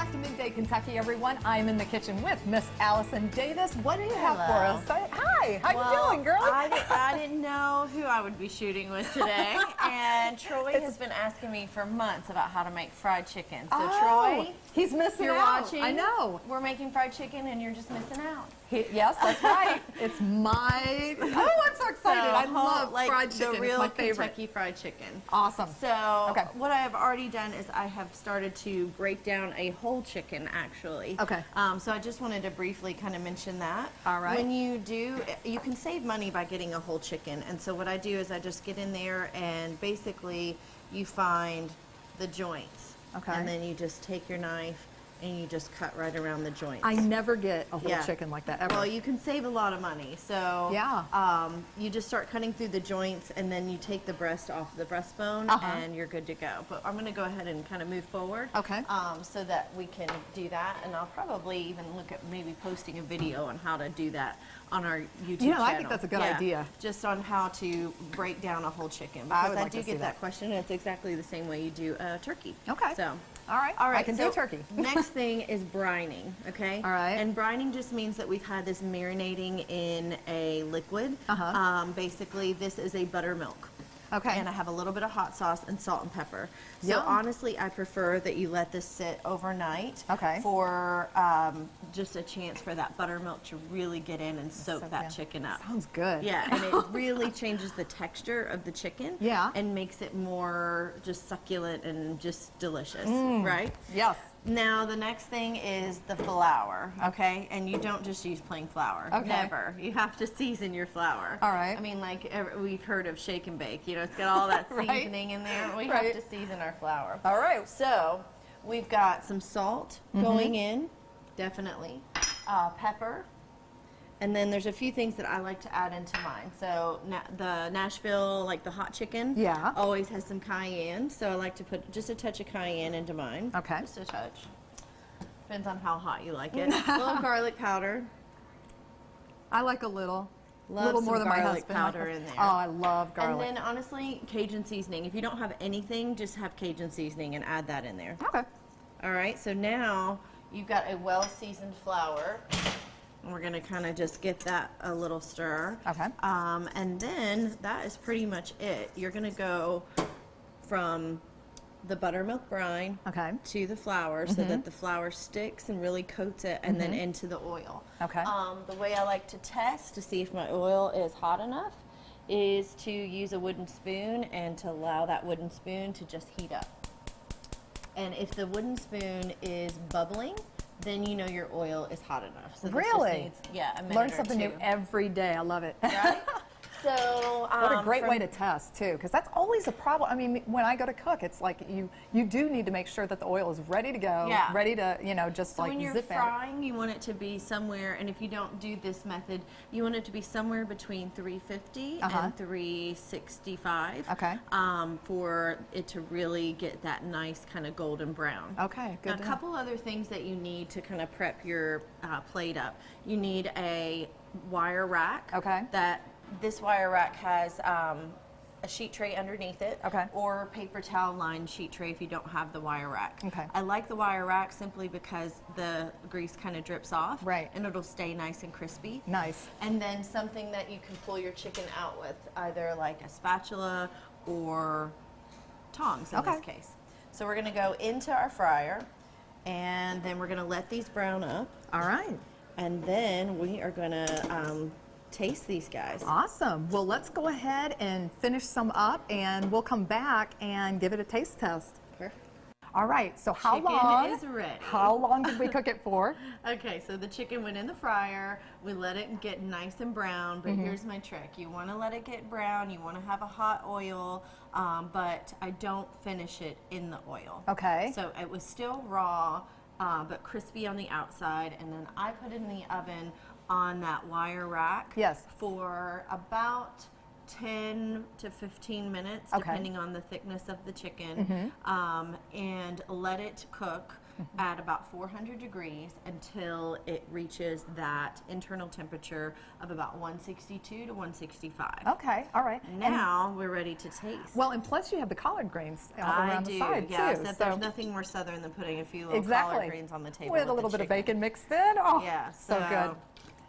back to Midday, Kentucky, everyone. I'm in the kitchen with Miss Allison Davis. What do you have for us? Hi, how you doing, girl? I didn't know who I would be shooting with today, and Troy has been asking me for months about how to make fried chicken. So Troy, he's missing you're out. watching. I know. We're making fried chicken, and you're just missing out. Yes, that's right. It's my. Oh, I'm so excited! I love fried chicken. The real it's my favorite. Kentucky fried chicken. Awesome. So what I have already done is I have started to break down a whole chicken, actually. Okay. So I just wanted to briefly kind of mention that. All right. When you do, you can save money by getting a whole chicken. And so what I do is I just get in there and basically you find the joints. Okay. And then you just take your knife and you just cut right around the joints. I never get a whole chicken like that ever. Well, you can save a lot of money. So you just start cutting through the joints, and then you take the breast off the breastbone, and you're good to go. But I'm going to go ahead and kind of move forward, so that we can do that. And I'll probably even look at maybe posting a video on how to do that on our YouTube channel. I think that's a good idea. Just on how to break down a whole chicken, because I do get that question. And it's exactly the same way you do a turkey. Okay. So. All right, I can do turkey. Next thing is brining, okay? All right. And brining just means that we've had this marinating in a liquid. Basically, this is a buttermilk. Okay. And I have a little bit of hot sauce and salt and pepper. So Yum. honestly, I prefer that you let this sit overnight for just a chance for that buttermilk to really get in and soak that chicken up. Sounds good. Yeah, and it really changes the texture of the chicken. Yeah. And makes it more just succulent and just delicious, right? Yes. Now the next thing is the flour, okay? And you don't just use plain flour. Okay. Never. You have to season your flour. All right. I mean, like we've heard of shake and bake. You know, it's got all that seasoning in there. We have to season our flour. All right. So we've got some salt going in, definitely. Pepper. And then there's a few things that I like to add into mine. So the Nashville, like the hot chicken, always has some cayenne. So I like to put just a touch of cayenne into mine. Okay. Just a touch. Depends on how hot you like it. A little garlic powder. I like a little. Love little more some than my garlic husband. powder in there. Oh, I love garlic. And then honestly, Cajun seasoning. If you don't have anything, just have Cajun seasoning and add that in there. Okay. All right. So now you've got a well-seasoned flour. And we're going to kind of just give that a little stir. Okay. And then that is pretty much it. You're going to go from the buttermilk brine to the flour so that the flour sticks and really coats it, and then into the oil. Okay. The way I like to test to see if my oil is hot enough is to use a wooden spoon and to allow that wooden spoon to just heat up. And if the wooden spoon is bubbling, then you know your oil is hot enough. So really? This just needs, a minute Learn or something new every day. I love it. Right? So what a great way to test too, because that's always a problem. I mean, when I go to cook, it's like you do need to make sure that the oil is ready to go, ready to just like when you're zip frying, you want it to be somewhere. And if you don't do this method, you want it to be somewhere between 350 and 365. Okay. For it to really get that nice kind of golden brown. Okay. Good. Now, a couple other things that you need to kind of prep your plate up. You need a wire rack. Okay. This wire rack has a sheet tray underneath it, Okay. or paper towel lined sheet tray if you don't have the wire rack. Okay. I like the wire rack simply because the grease kind of drips off, Right. and it'll stay nice and crispy. Nice. And then something that you can pull your chicken out with, either like a spatula or tongs in this case. So we're going to go into our fryer, and then we're going to let these brown up. All right. And then we are going to taste these guys. Awesome. Well, let's go ahead and finish some up, and we'll come back and give it a taste test. Perfect. All right. So how Chicken long? is ready. How long did we cook it for? Okay, so the chicken went in the fryer. We let it get nice and brown, but here's my trick. You want to let it get brown. You want to have a hot oil, but I don't finish it in the oil. Okay. So it was still raw, but crispy on the outside, and then I put it in the oven on that wire rack for about 10 to 15 minutes, depending on the thickness of the chicken, and let it cook at about 400 degrees until it reaches that internal temperature of about 162 to 165. Okay, all right. Now we're ready to taste. Well, and plus you have the collard greens around the side yeah, too. So there's nothing more southern than putting a few little collard greens on the table with a little bit of bacon mixed in. Oh, yeah, so good.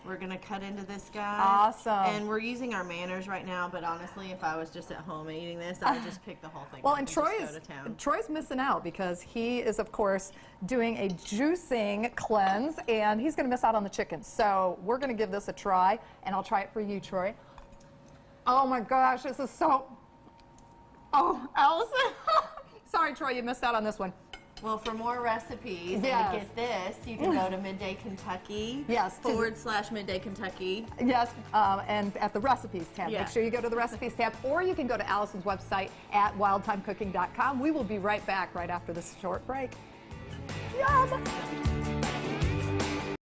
We're gonna cut into this guy. Awesome. And we're using our manners right now, but honestly, if I was just at home eating this, I would just pick the whole thing well, up and Troy's missing out because he is, of course, doing a juicing cleanse, and he's gonna miss out on the chicken. So we're gonna give this a try, and I'll try it for you, Troy. Oh my gosh, this is so, oh, Allison. Sorry, Troy, you missed out on this one. Well, for more recipes and to get this, you can go to Midday Kentucky. Yes. / Midday Kentucky. Yes, and at the recipes tab. Make sure you go to the recipes tab, or you can go to Allison's website at wildtimecooking.com. We will be right back right after this short break. Yum!